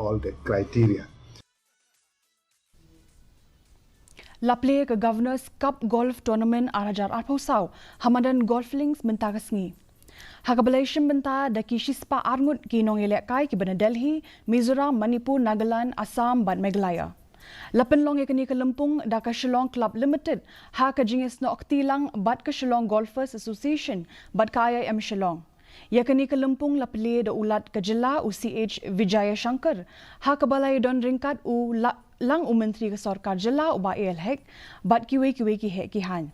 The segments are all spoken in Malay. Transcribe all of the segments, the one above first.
all the criteria. Plie ke Governors Cup Golf Tournament arajar arpausau hamadan golf links mentagasngi. Hakabalation benta daki shispa arngut ki nong elekai ki bana Delhi, Mizoram, Manipur, Nagaland, Assam ban Meghalaya. Lapan long yakani ke Lympung da ka Shillong Club Limited ha ka jingis no oktilang bat ka Shillong Golfers Association bat ka IIM Shillong. Yakani ke Lympung Plie da ulat ke jela UCH Vijaya Shankar ha ka balai don ringkat lang Menteri ke Sarkar jela uba ALHEC bat kiwe ki hek ki han.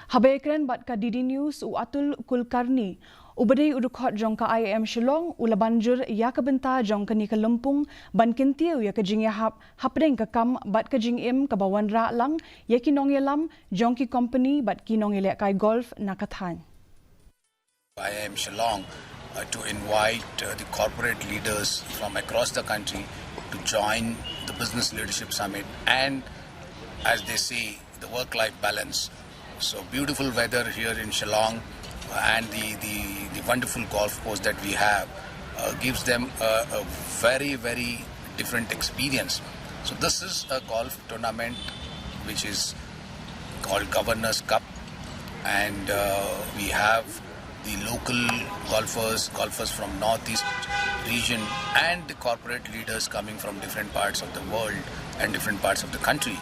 Habekren bat ka DD News u Atul Kulkarni ubadai udukot jong ka IIM Shillong ula banjur ya ka benta jong ka ni ka Lympung ban kintiu ya ka jing ya hapdeng ka kam bat ka jing im ka bawan ra lang ya ki nong yelam jong ki company bat ki nong ele kai golf nakathan. IIM Shillong to invite the corporate leaders from across the country to join the Business Leadership Summit and, as they say, the work-life balance. So beautiful weather here in Shillong and the wonderful golf course that we have gives them a very, very different experience. So this is a golf tournament which is called Governors Cup, and we have the local golfers from Northeast region and the corporate leaders coming from different parts of the world and different parts of the country.